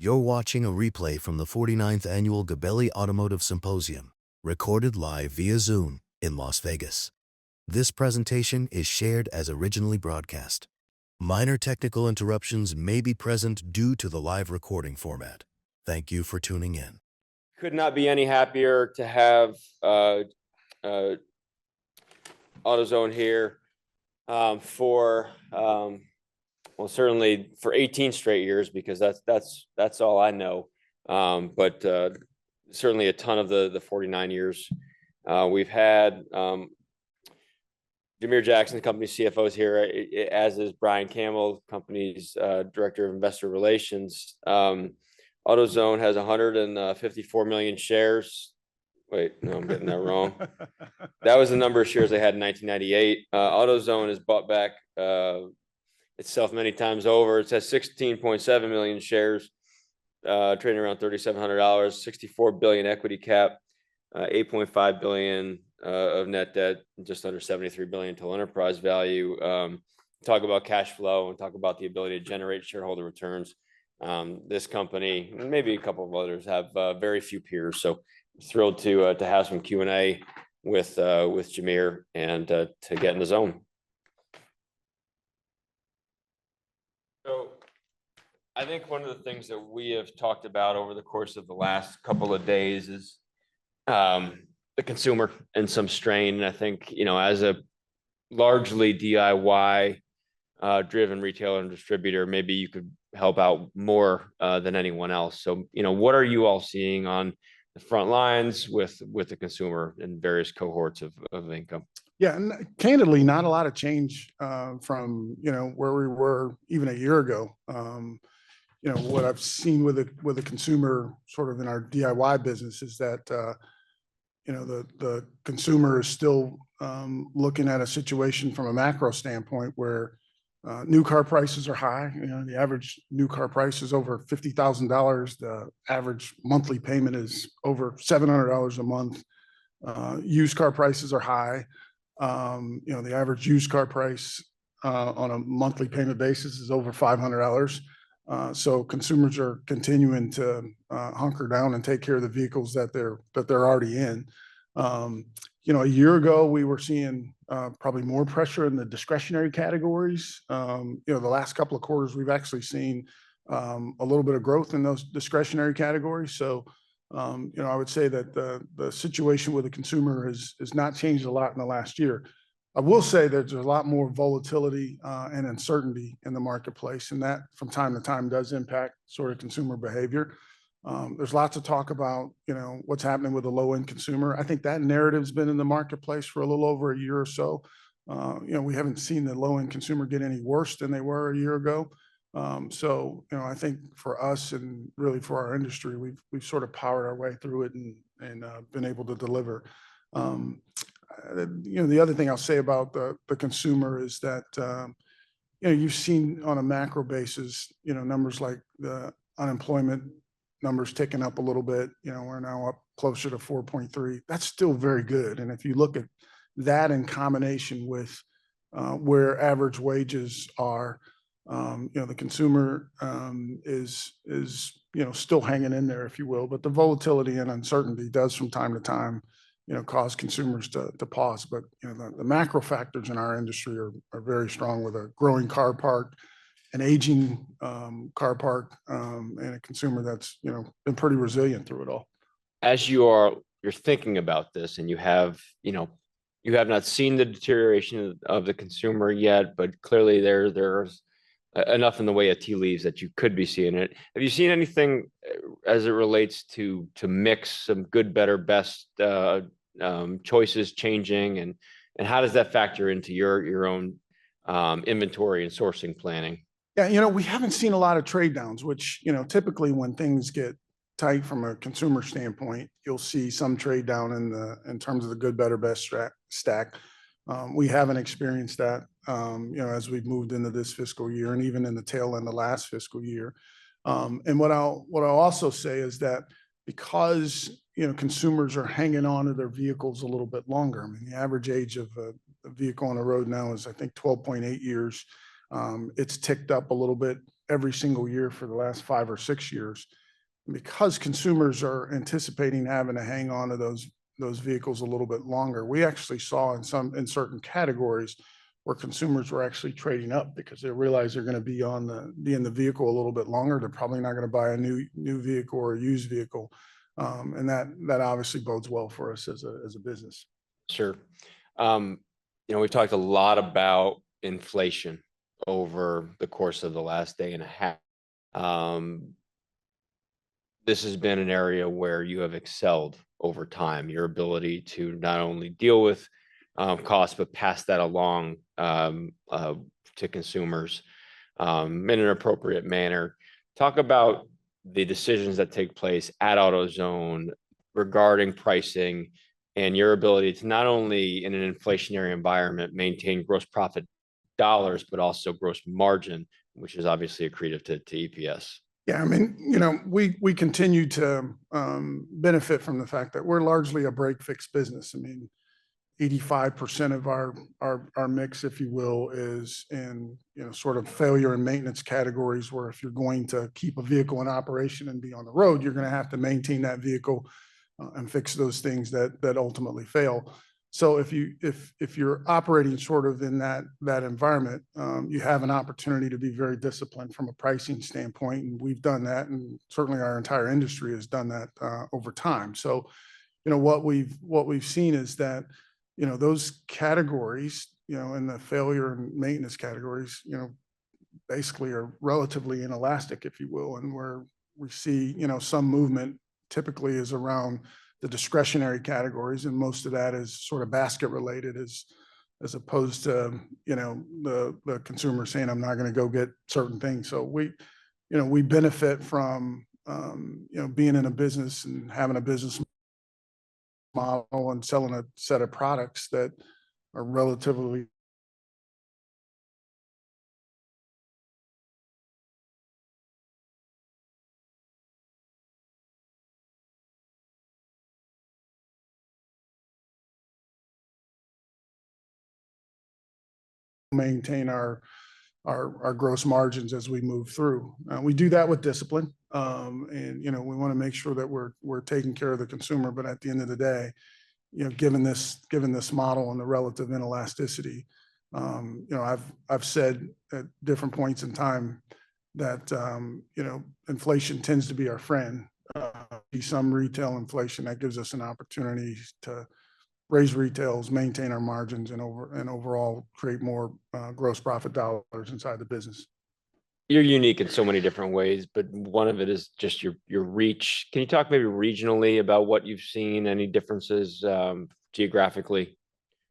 You're watching a replay from the 49th Annual Gabelli Automotive Symposium, recorded live via Zoom in Las Vegas. This presentation is shared as originally broadcast. Minor technical interruptions may be present due to the live recording format. Thank you for tuning in. Could not be any happier to have AutoZone here well, certainly for 18 straight years, because that's all I know. But certainly a ton of the 49 years. We've had Jamere Jackson, the company's CFO, is here, as is Brian Campbell, company's director of investor relations. AutoZone has 154 million shares. Wait, no, I'm getting that wrong. That was the number of shares they had in 1998. AutoZone has bought back itself many times over. It has 16.7 million shares, trading around $3,700, 64 billion equity cap, 8.5 billion of net debt, just under 73 billion total enterprise value. Talk about cash flow and talk about the ability to generate shareholder returns. This company, and maybe a couple of others, have very few peers. So thrilled to have some Q&A with Jamere and to get in the zone. So I think one of the things that we have talked about over the course of the last couple of days is the consumer and some strain. And I think, as a largely DIY driven retailer and distributor, maybe you could help out more than anyone else. So, what are you all seeing on the front lines with the consumer in various cohorts of income? Yeah, and candidly, not a lot of change from where we were even a year ago. What I've seen with the consumer, sort of in our DIY business, is that the consumer is still looking at a situation from a macro standpoint where new car prices are high. The average new car price is over $50,000. The average monthly payment is over $700 a month. Used car prices are high. The average used car price on a monthly payment basis is over $500. So consumers are continuing to hunker down and take care of the vehicles that they're already in. A year ago, we were seeing probably more pressure in the discretionary categories. The last couple of quarters, we've actually seen a little bit of growth in those discretionary categories. So, I would say that the situation with the consumer has not changed a lot in the last year. I will say that there's a lot more volatility and uncertainty in the marketplace, and that from time to time does impact sort of consumer behavior. There's lots of talk about, what's happening with the low-end consumer. I think that narrative's been in the marketplace for a little over a year or so. We haven't seen the low-end consumer get any worse than they were a year ago. So, I think for us and really for our industry, we've sort of powered our way through it and been able to deliver. The other thing I'll say about the consumer is that, you've seen on a macro basis, numbers like the unemployment numbers ticking up a little bit. We're now up closer to 4.3. That's still very good. And if you look at that in combination with where average wages are, the consumer is still hanging in there, if you will. But the volatility and uncertainty does from time to time, cause consumers to pause. But the macro factors in our industry are very strong, with a growing car park, an aging car park, and a consumer that's been pretty resilient through it all. As you're thinking about this, and you have not seen the deterioration of the consumer yet, but clearly there's enough in the way of tea leaves that you could be seeing it. Have you seen anything as it relates to mix, some good, better, best choices changing, and how does that factor into your own inventory and sourcing planning? Yeah, we haven't seen a lot of trade downs, which, typically when things get tight from a consumer standpoint, you'll see some trade down in terms of the good, better, best stack. We haven't experienced that, as we've moved into this fiscal year and even in the tail end of last fiscal year. And what I'll also say is that because, consumers are hanging on to their vehicles a little bit longer. I mean, the average age of a vehicle on the road now is, I think, 12.8 years. It's ticked up a little bit every single year for the last 5 or 6 years. And because consumers are anticipating having to hang on to those vehicles a little bit longer, we actually saw in certain categories where consumers were actually trading up because they realize they're going to be in the vehicle a little bit longer. They're probably not going to buy a new vehicle or a used vehicle, and that obviously bodes well for us as a business. Sure. We've talked a lot about inflation over the course of the last day and a half. This has been an area where you have excelled over time, your ability to not only deal with costs, but pass that along to consumers in an appropriate manner. Talk about the decisions that take place at AutoZone regarding pricing and your ability to not only in an inflationary environment maintain gross profit dollars, but also gross margin, which is obviously accretive to EPS. Yeah, I mean, we continue to benefit from the fact that we're largely a break fix business. I mean, 85% of our mix, if you will, is in sort of failure and maintenance categories, where if you're going to keep a vehicle in operation and be on the road, you're going to have to maintain that vehicle and fix those things that ultimately fail. So if you're operating sort of in that environment, you have an opportunity to be very disciplined from a pricing standpoint, and we've done that, and certainly our entire industry has done that over time. So, what we've seen is that those categories, in the failure and maintenance categories, basically are relatively inelastic, if you will, and where we see some movement typically is around the discretionary categories, and most of that is sort of basket related, as opposed to the consumer saying, I'm not going to go get certain things. So we benefit from being in a business and having a business model and selling a set of products that are relatively maintain our gross margins as we move through. We do that with discipline, and we want to make sure that we're taking care of the consumer. But at the end of the day, given this model and the relative inelasticity, I've said at different points in time that inflation tends to be our friend. Some retail inflation that gives us an opportunity to raise retails, maintain our margins, and overall create more gross profit dollars inside the business. You're unique in so many different ways, but one of it is just your reach. Can you talk maybe regionally about what you've seen? Any differences geographically?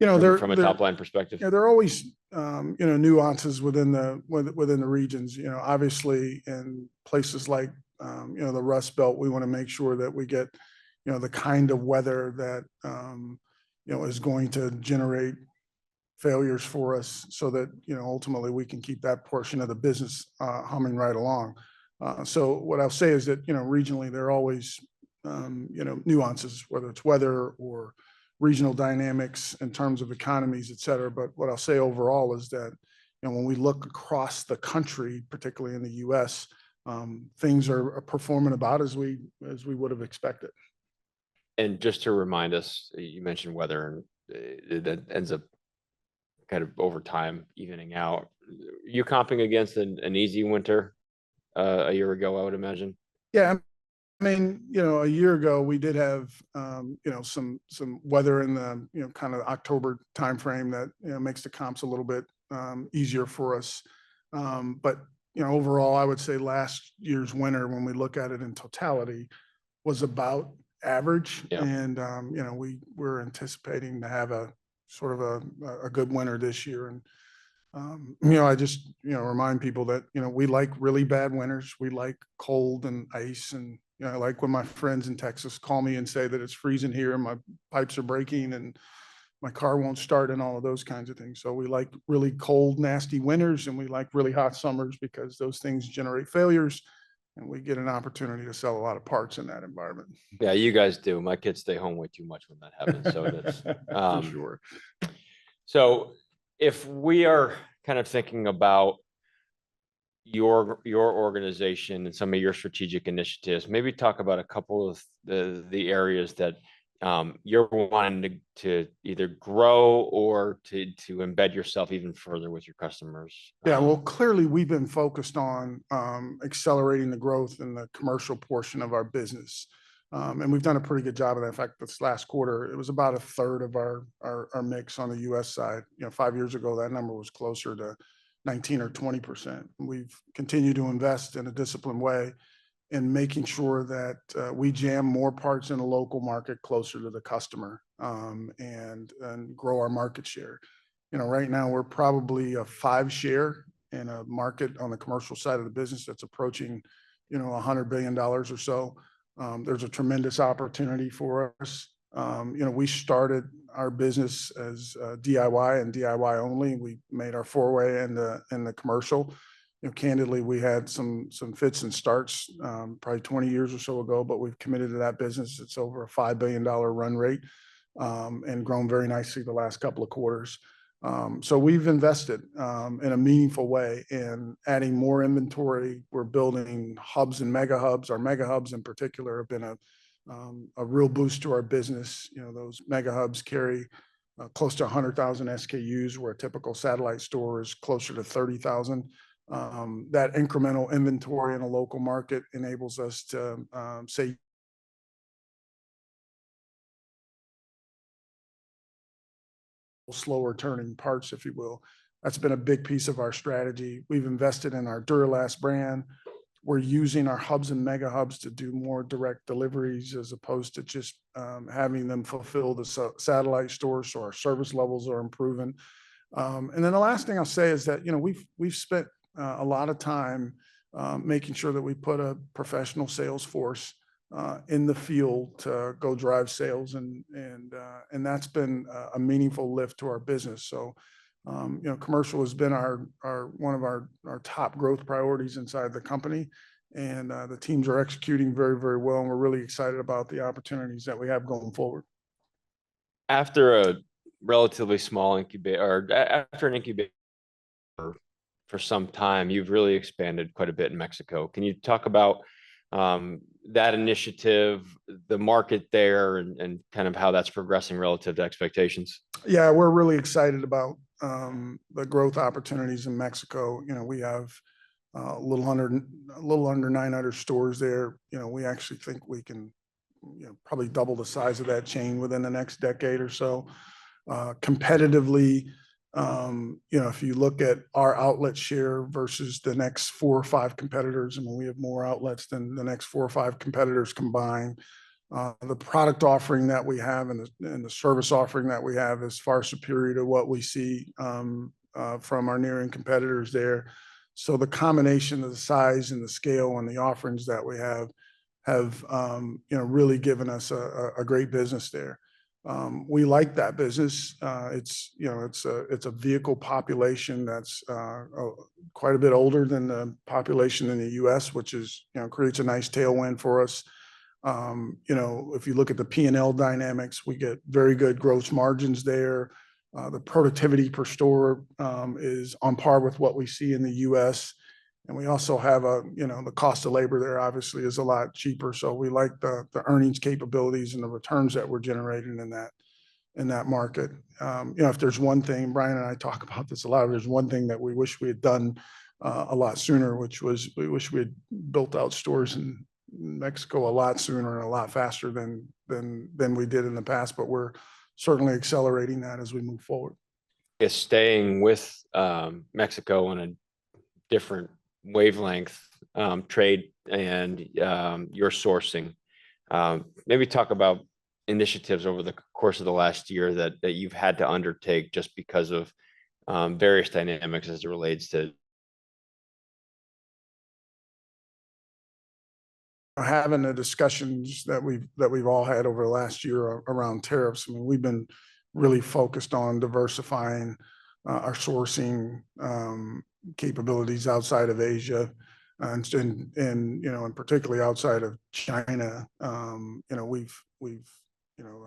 From a top line perspective. Yeah, there are always nuances within the regions. Obviously in places like the Rust Belt, we want to make sure that we get the kind of weather that is going to generate failures for us, so that ultimately we can keep that portion of the business humming right along. So what I'll say is that regionally there are always nuances, whether it's weather or regional dynamics in terms of economies, et cetera. But what I'll say overall is that when we look across the country, particularly in the U.S., things are performing about as we would have expected. And just to remind us, you mentioned weather, and that ends up kind of over time evening out. You comping against an easy winter a year ago, I would imagine. Yeah, I mean, a year ago we did have some weather in the kind of October timeframe that makes the comps a little bit easier for us. But overall, I would say last year's winter, when we look at it in totality, was about average. Yeah. And we're anticipating to have a sort of a good winter this year. And I just remind people that we like really bad winters. We like cold and ice, and I like when my friends in Texas call me and say that it's freezing here and my pipes are breaking and my car won't start and all of those kinds of things. So we like really cold, nasty winters, and we like really hot summers because those things generate failures, and we get an opportunity to sell a lot of parts in that environment. Yeah, you guys do. My kids stay home way too much when that happens. So that's for sure. So if we are kind of thinking about your organization and some of your strategic initiatives. Maybe talk about a couple of the areas that you're wanting to either grow or to embed yourself even further with your customers. Yeah, well, clearly we've been focused on accelerating the growth in the commercial portion of our business. And we've done a pretty good job of that. In fact, this last quarter, it was about a third of our mix on the US side. 5 years ago, that number was closer to 19 or 20%. We've continued to invest in a disciplined way in making sure that we jam more parts in the local market closer to the customer, and grow our market share. Right now we're probably a 5 share in a market on the commercial side of the business that's approaching, $100 billion or so. There's a tremendous opportunity for us. We started our business as DIY and DIY only. We made our foray in the commercial. Candidly, we had some fits and starts probably 20 years or so ago, but we've committed to that business. It's over a $5 billion run rate, and grown very nicely the last couple of quarters. So we've invested in a meaningful way in adding more inventory. We're building hubs and mega hubs. Our mega hubs in particular have been a real boost to our business. Those mega hubs carry close to 100,000 SKUs, where a typical satellite store is closer to 30,000. That incremental inventory in a local market enables us to say slower turning parts, if you will. That's been a big piece of our strategy. We've invested in our Duralast brand. We're using our hubs and mega hubs to do more direct deliveries as opposed to just having them fulfill the satellite stores. So our service levels are improving. And then the last thing I'll say is that, we've spent a lot of time making sure that we put a professional sales force in the field to go drive sales, and that's been a meaningful lift to our business. So, commercial has been one of our top growth priorities inside the company, and the teams are executing very, very well, and we're really excited about the opportunities that we have going forward. After a relatively small incubator, or after an incubator for some time, you've really expanded quite a bit in Mexico. Can you talk about that initiative, the market there, and kind of how that's progressing relative to expectations? Yeah, we're really excited about the growth opportunities in Mexico. We have a little under 900 stores there. We actually think we can probably double the size of that chain within the next decade or so. Competitively, if you look at our outlet share versus the next 4 or 5 competitors, we have more outlets than the next 4 or 5 competitors combined. The product offering that we have and the service offering that we have is far superior to what we see from our nearing competitors there. So the combination of the size and the scale and the offerings that we have really given us a great business there. We like that business. It's a vehicle population that's quite a bit older than the population in the US, which creates a nice tailwind for us. If you look at the P&L dynamics, we get very good gross margins there. The productivity per store is on par with what we see in the US. And we also have the cost of labor there obviously is a lot cheaper. So we like the earnings capabilities and the returns that we're generating in that market. If there's one thing, Brian and I talk about this a lot, there's one thing that we wish we had done a lot sooner, which was we wish we had built out stores in Mexico a lot sooner and a lot faster than we did in the past, but we're certainly accelerating that as we move forward. Is staying with Mexico on a different wavelength, trade and your sourcing. Maybe talk about initiatives over the course of the last year that you've had to undertake just because of various dynamics as it relates to having the discussions that we've all had over the last year around tariffs. We've been really focused on diversifying our sourcing capabilities outside of Asia, and particularly outside of China. We've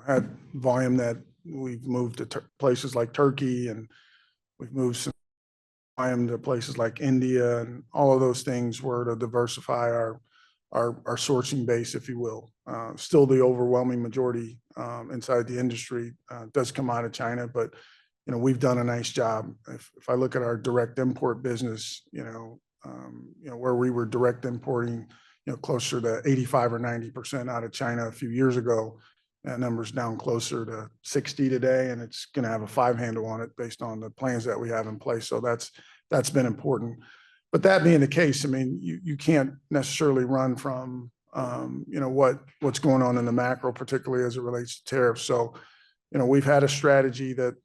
had volume that we've moved to places like Turkey, and we've moved some them to places like India, and all of those things were to diversify our sourcing base, if you will. Still the overwhelming majority inside the industry does come out of China, but we've done a nice job. If I look at our direct import business, where we were direct importing, closer to 85 or 90% out of China a few years ago, that number's down closer to 60 today, and it's going to have a 5 handle on it based on the plans that we have in place. So that's been important. But that being the case, I mean, you can't necessarily run from what's going on in the macro, particularly as it relates to tariffs. So we've had a strategy that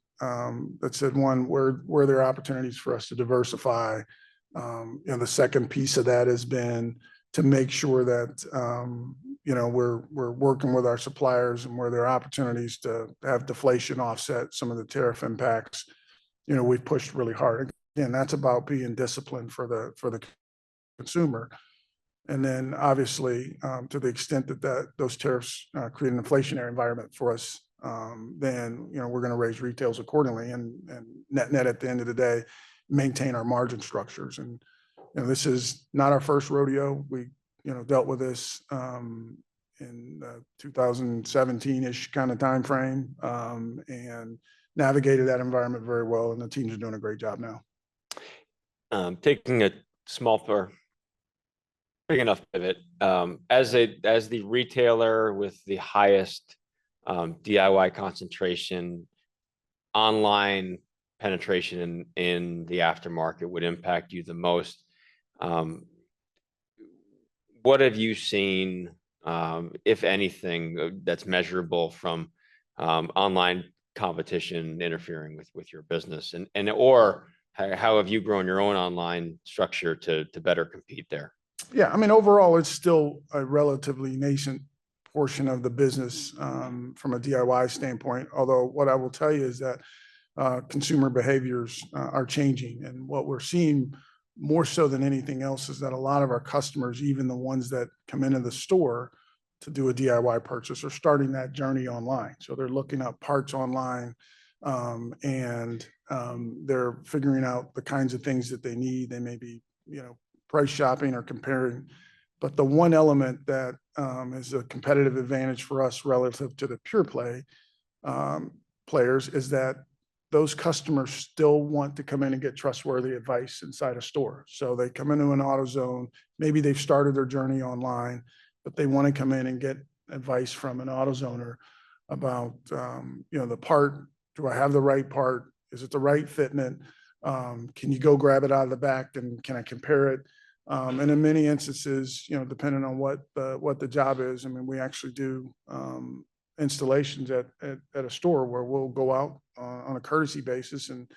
said, one, where there are opportunities for us to diversify. The second piece of that has been to make sure that we're working with our suppliers, and where there are opportunities to have deflation offset some of the tariff impacts, we've pushed really hard. Again, that's about being disciplined for the consumer. And then obviously, to the extent that those tariffs create an inflationary environment for us, then we're going to raise retails accordingly, and net at the end of the day, maintain our margin structures. And this is not our first rodeo. We dealt with this in 2017-ish kind of time frame, and navigated that environment very well. And the teams are doing a great job now. Taking a small or big enough pivot, as the retailer with the highest DIY concentration, online penetration in the aftermarket would impact you the most. What have you seen, if anything, that's measurable from online competition interfering with your business, or how have you grown your own online structure to better compete there? Yeah, I mean, overall, it's still a relatively nascent portion of the business from a DIY standpoint. Although what I will tell you is that consumer behaviors are changing, and what we're seeing more so than anything else is that a lot of our customers, even the ones that come into the store to do a DIY purchase, are starting that journey online. So they're looking up parts online, and they're figuring out the kinds of things that they need. They may be, price shopping or comparing. But the one element that is a competitive advantage for us relative to the pure play players is that those customers still want to come in and get trustworthy advice inside a store. So they come into an AutoZone, maybe they've started their journey online, but they want to come in and get advice from an AutoZoner about, the part. Do I have the right part? Is it the right fitment? Can you go grab it out of the back, and can I compare it? And in many instances, depending on what the job is, I mean, we actually do installations at a store where we'll go out on a courtesy basis and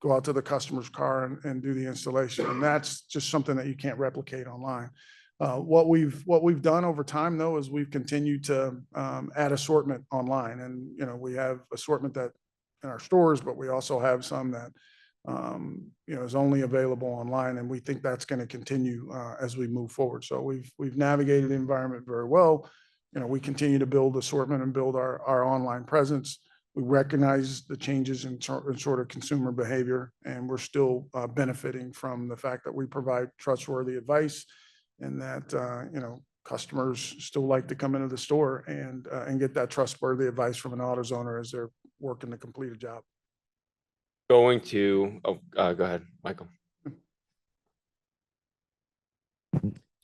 go out to the customer's car and do the installation. And that's just something that you can't replicate online. What we've done over time, though, is we've continued to add assortment online, and we have assortment that in our stores, but we also have some that is only available online, and we think that's going to continue as we move forward. So we've navigated the environment very well. We continue to build assortment and build our online presence. We recognize the changes in sort of consumer behavior, and we're still benefiting from the fact that we provide trustworthy advice, and that customers still like to come into the store and get that trustworthy advice from an AutoZoner as they're working to complete a job. Go ahead, Michael.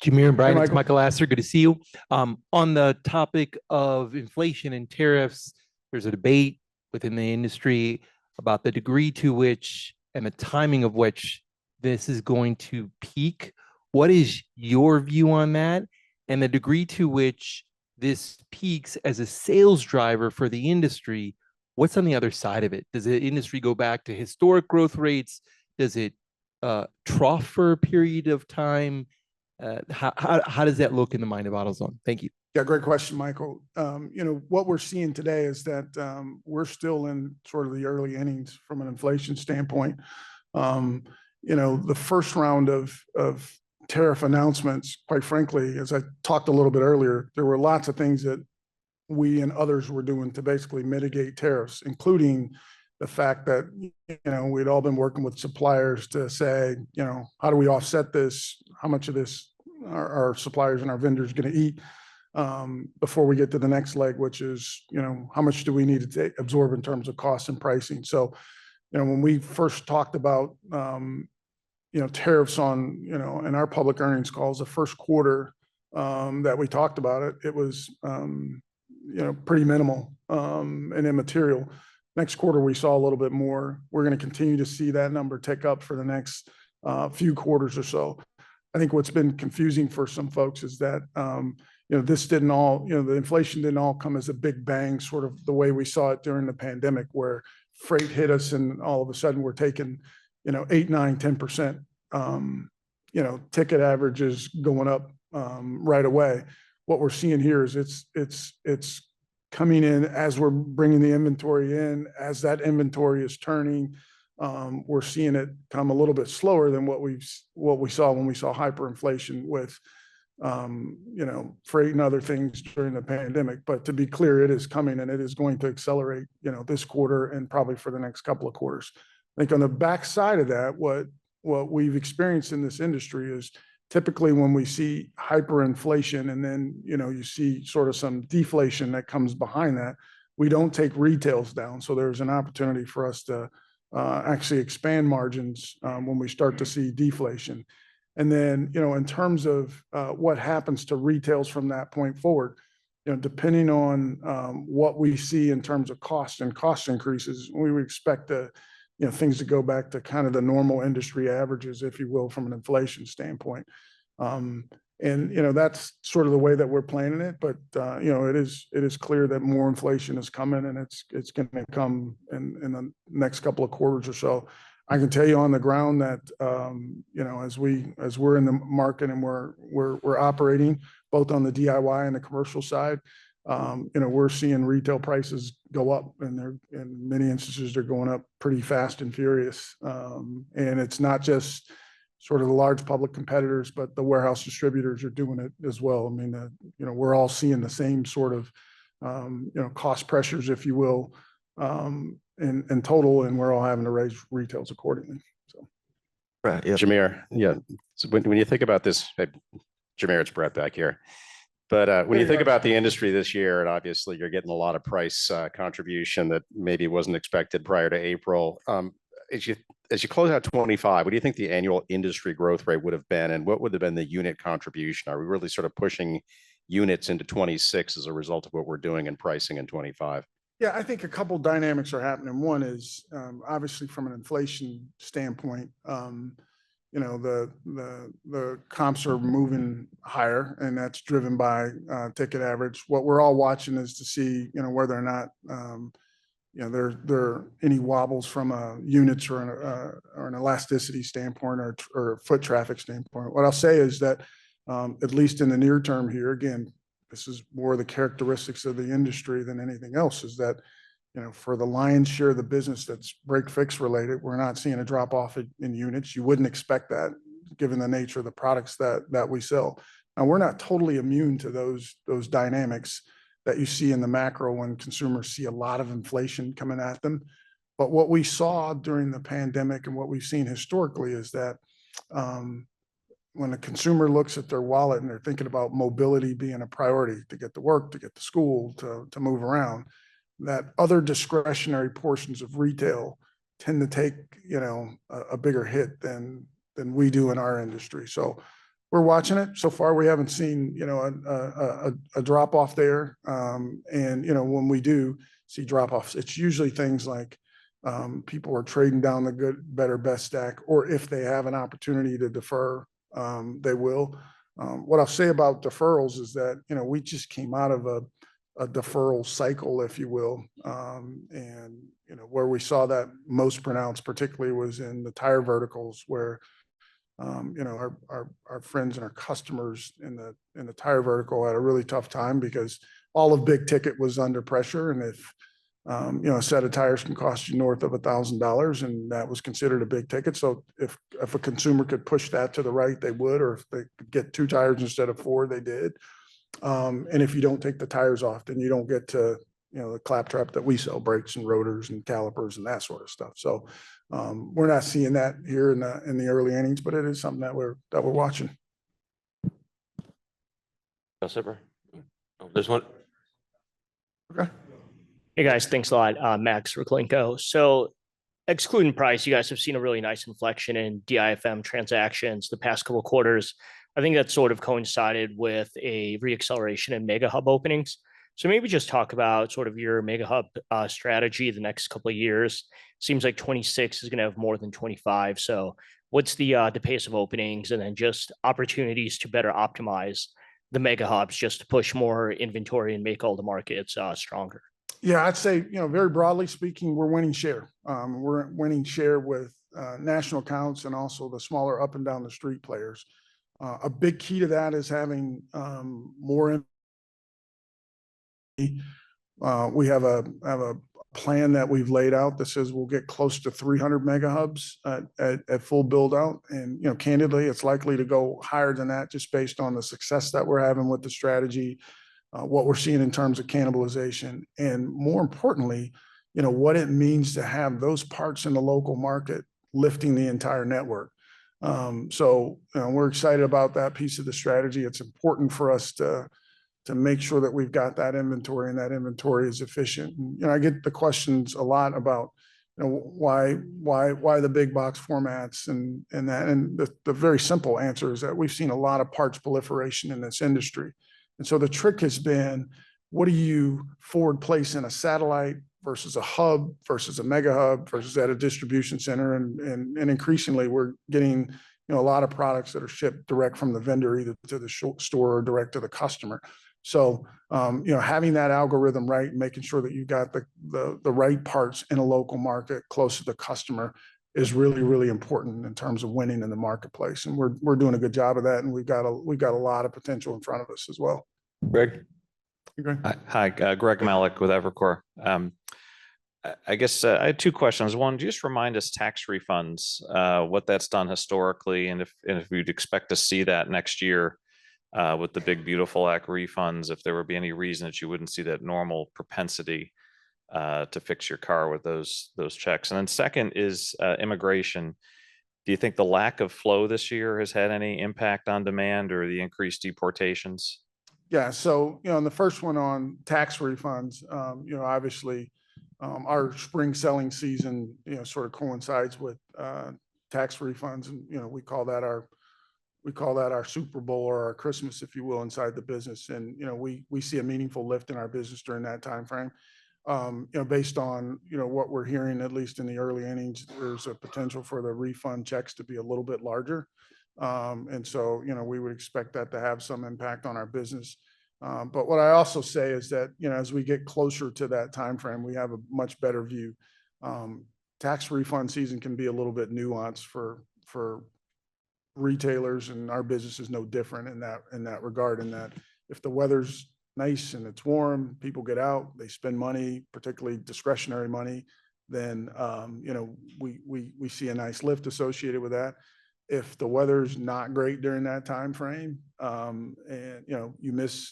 Jamere and Brian, Hey, it's Michael Lasser. Good to see you. On the topic of inflation and tariffs, there's a debate within the industry about the degree to which and the timing of which this is going to peak. What is your view on that? And the degree to which this peaks as a sales driver for the industry, what's on the other side of it? Does the industry go back to historic growth rates? Does it trough for a period of time? How does that look in the mind of AutoZone? Thank you. Yeah, great question, Michael. What we're seeing today is that we're still in sort of the early innings from an inflation standpoint. The first round of tariff announcements, quite frankly, as I talked a little bit earlier, there were lots of things that we and others were doing to basically mitigate tariffs, including the fact that, we'd all been working with suppliers to say, how do we offset this? How much of this are our suppliers and our vendors going to eat before we get to the next leg, which is, how much do we need to absorb in terms of cost and pricing? So, when we first talked about, tariffs on, in our public earnings calls, the first quarter that we talked about it, it was, pretty minimal and immaterial. Next quarter, we saw a little bit more. We're going to continue to see that number tick up for the next few quarters or so. I think what's been confusing for some folks is that, this didn't all, the inflation didn't all come as a big bang, sort of the way we saw it during the pandemic, where freight hit us and all of a sudden we're taking, 8, 9, 10%, ticket averages going up right away. What we're seeing here is it's coming in as we're bringing the inventory in, as that inventory is turning. We're seeing it come a little bit slower than what we saw when we saw hyperinflation with, freight and other things during the pandemic. But to be clear, it is coming and it is going to accelerate, this quarter and probably for the next couple of quarters. I think on the backside of that, what we've experienced in this industry is typically when we see hyperinflation and then, you see sort of some deflation that comes behind that, we don't take retails down. So there's an opportunity for us to actually expand margins when we start to see deflation. And then, in terms of what happens to retails from that point forward, depending on what we see in terms of cost and cost increases, we would expect things to go back to kind of the normal industry averages, if you will, from an inflation standpoint. And that's sort of the way that we're planning it. But it is clear that more inflation is coming, and it's going to come in the next couple of quarters or so. I can tell you on the ground that as we're in the market and we're operating both on the DIY and the commercial side, we're seeing retail prices go up, and in many instances they're going up pretty fast and furious. And it's not just sort of the large public competitors, but the warehouse distributors are doing it as well. I mean, we're all seeing the same sort of cost pressures, if you will, in total, and we're all having to raise retails accordingly. So, right, yeah. Jamere, yeah. So when you think about this, Jamere, it's Brett back here. But when you think about the industry this year, and obviously you're getting a lot of price contribution that maybe wasn't expected prior to April. As you close out 25, what do you think the annual industry growth rate would have been, and what would have been the unit contribution? Are we really sort of pushing units into 26 as a result of what we're doing in pricing in 25? Yeah, I think a couple dynamics are happening. One is obviously from an inflation standpoint, the comps are moving higher, and that's driven by ticket average. What we're all watching is to see, whether or not there are any wobbles from a units or an elasticity standpoint or foot traffic standpoint. What I'll say is that at least in the near term here, again, this is more the characteristics of the industry than anything else, is that, for the lion's share of the business that's break fix related, we're not seeing a drop off in units. You wouldn't expect that given the nature of the products that we sell. Now, we're not totally immune to those dynamics that you see in the macro when consumers see a lot of inflation coming at them. But what we saw during the pandemic and what we've seen historically is that when a consumer looks at their wallet and they're thinking about mobility being a priority to get to work, to get to school, to move around, that other discretionary portions of retail tend to take, a bigger hit than we do in our industry. So we're watching it. So far, we haven't seen, a drop off there. And, when we do see drop offs, it's usually things like people are trading down the good, better, best stack, or if they have an opportunity to defer, they will. What I'll say about deferrals is that, we just came out of a deferral cycle, if you will. And, where we saw that most pronounced, particularly, was in the tire verticals where, our friends and our customers in the tire vertical had a really tough time because all of big ticket was under pressure. And if, a set of tires can cost you north of $1,000, and that was considered a big ticket. So if a consumer could push that to the right, they would, or if they could get 2 tires instead of 4, they did. And if you don't take the tires off, then you don't get to, the claptrap that we sell, brakes and rotors and calipers and that sort of stuff. So we're not seeing that here in the early innings, but it is something that we're watching. Zipper. Oh, there's one. Okay. Hey guys, thanks a lot. Max Ruklinko. So excluding price, you guys have seen a really nice inflection in DIFM transactions the past couple of quarters. I think that sort of coincided with a reacceleration in mega hub openings. So maybe just talk about sort of your mega hub strategy the next couple of years. Seems like 26 is going to have more than 25. So what's the pace of openings, and then just opportunities to better optimize the mega hubs just to push more inventory and make all the markets stronger? Yeah, I'd say, very broadly speaking, we're winning share. We're winning share with national accounts and also the smaller up and down the street players. A big key to that is having more. We have a plan that we've laid out that says we'll get close to 300 mega hubs at full build out. And, candidly, it's likely to go higher than that just based on the success that we're having with the strategy, what we're seeing in terms of cannibalization, and more importantly, what it means to have those parts in the local market lifting the entire network. So we're excited about that piece of the strategy. It's important for us to make sure that we've got that inventory and that inventory is efficient. And, I get the questions a lot about, why the big box formats and that. And the very simple answer is that we've seen a lot of parts proliferation in this industry. And so the trick has been, what do you forward place in a satellite versus a hub versus a mega hub versus at a distribution center? And increasingly we're getting, a lot of products that are shipped direct from the vendor, either to the store or direct to the customer. So, having that algorithm right, and making sure that you got the right parts in a local market close to the customer is really, really important in terms of winning in the marketplace. And we're doing a good job of that. And we've got a lot of potential in front of us as well. Greg. Hi, Greg Malik with Evercore. I guess I had two questions. One, just remind us tax refunds, what that's done historically, and if we'd expect to see that next year with the Big Beautiful Act refunds, if there would be any reason that you wouldn't see that normal propensity to fix your car with those checks. And then second is immigration. Do you think the lack of flow this year has had any impact on demand or the increased deportations? Yeah. So, in the first one on tax refunds, obviously our spring selling season, sort of coincides with tax refunds. And, we call that our Super Bowl or our Christmas, if you will, inside the business. And, we see a meaningful lift in our business during that time frame. Based on, what we're hearing, at least in the early innings, there's a potential for the refund checks to be a little bit larger. And so, we would expect that to have some impact on our business. But what I also say is that, as we get closer to that time frame, we have a much better view. Tax refund season can be a little bit nuanced for retailers, and our business is no different in that regard, in that if the weather's nice and it's warm, people get out, they spend money, particularly discretionary money, then we see a nice lift associated with that. If the weather's not great during that time frame, and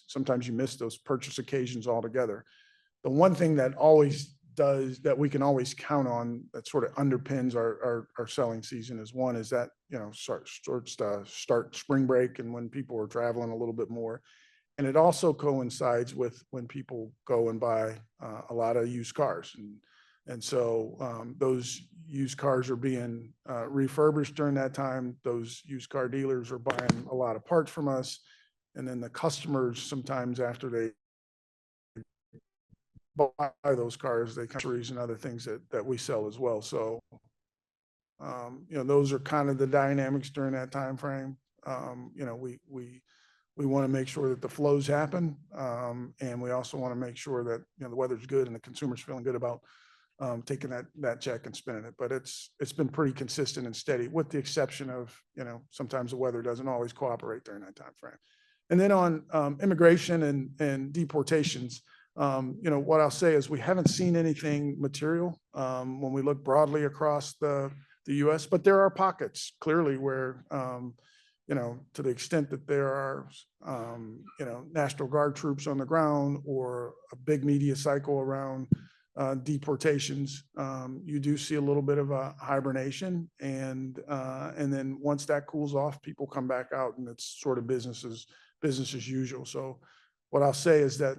sometimes you miss those purchase occasions altogether. The one thing that that we can always count on, that sort of underpins our selling season, is that start spring break and when people are traveling a little bit more. And it also coincides with when people go and buy a lot of used cars. And so those used cars are being refurbished during that time. Those used car dealers are buying a lot of parts from us. And then the customers, sometimes after they buy those cars, they countries and other things that we sell as well. So, those are kind of the dynamics during that time frame. We want to make sure that the flows happen. And we also want to make sure that, the weather's good and the consumer's feeling good about taking that check and spending it. But it's been pretty consistent and steady, with the exception of, sometimes the weather doesn't always cooperate during that time frame. And then on immigration and deportations, what I'll say is we haven't seen anything material when we look broadly across the U.S., but there are pockets clearly where to the extent that there are, National Guard troops on the ground or a big media cycle around deportations, you do see a little bit of a hibernation, and then once that cools off, people come back out, and it's sort of business as usual. So what I'll say is that,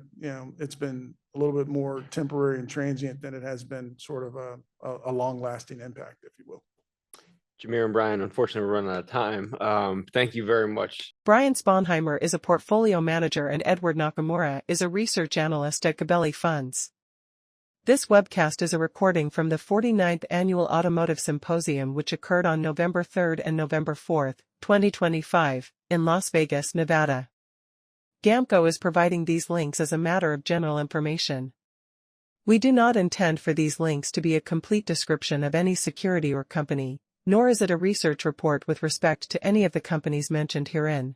it's been a little bit more temporary and transient than it has been sort of a long-lasting impact, if you will. Jamere and Brian, unfortunately, we're running out of time. Thank you very much. Brian Sponheimer is a portfolio manager and Edward Nakamura is a research analyst at Gabelli Funds. This webcast is a recording from the 49th Annual Automotive Symposium, which occurred on November 3rd and November 4th, 2025, in Las Vegas, Nevada. GAMCO is providing these links as a matter of general information. We do not intend for these links to be a complete description of any security or company, nor is it a research report with respect to any of the companies mentioned herein.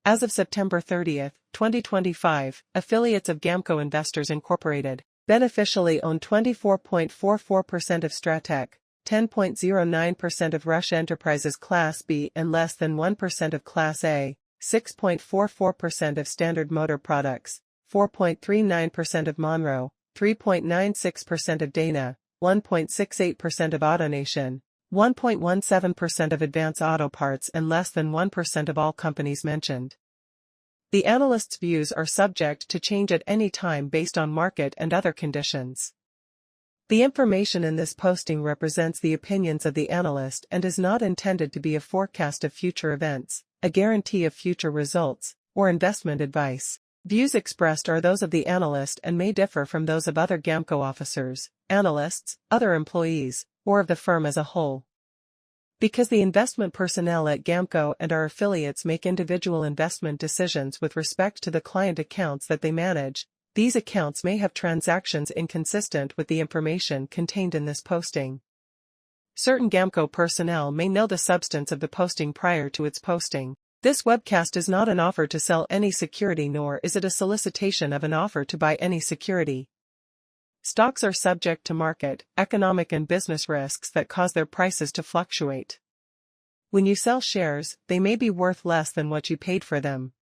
As of September 30th, 2025, affiliates of GAMCO Investors Incorporated beneficially own 24.44% of Stratec, 10.09% of Rush Enterprises Class B and less than 1% of Class A, 6.44% of Standard Motor Products, 4.39% of Monroe, 3.96% of Dana, 1.68% of AutoNation, 1.17% of Advance Auto Parts and less than 1% of all companies mentioned. The analysts' views are subject to change at any time based on market and other conditions. The information in this posting represents the opinions of the analyst and is not intended to be a forecast of future events, a guarantee of future results, or investment advice. Views expressed are those of the analyst and may differ from those of other GAMCO officers, analysts, other employees, or of the firm as a whole. Because the investment personnel at GAMCO and our affiliates make individual investment decisions with respect to the client accounts that they manage, these accounts may have transactions inconsistent with the information contained in this posting. Certain GAMCO personnel may know the substance of the posting prior to its posting. This webcast is not an offer to sell any security, nor is it a solicitation of an offer to buy any security. Stocks are subject to market, economic and business risks that cause their prices to fluctuate. When you sell shares, they may be worth less than what you paid for them.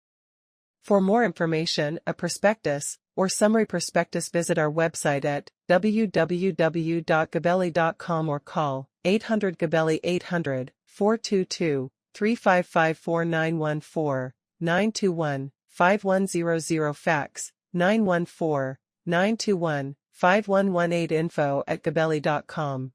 For more information, a prospectus, or summary prospectus, visit our website at www.gabelli.com or call 800 Gabelli 800 422 3554 914 921 5100 fax 914 921 5118 info@gabelli.com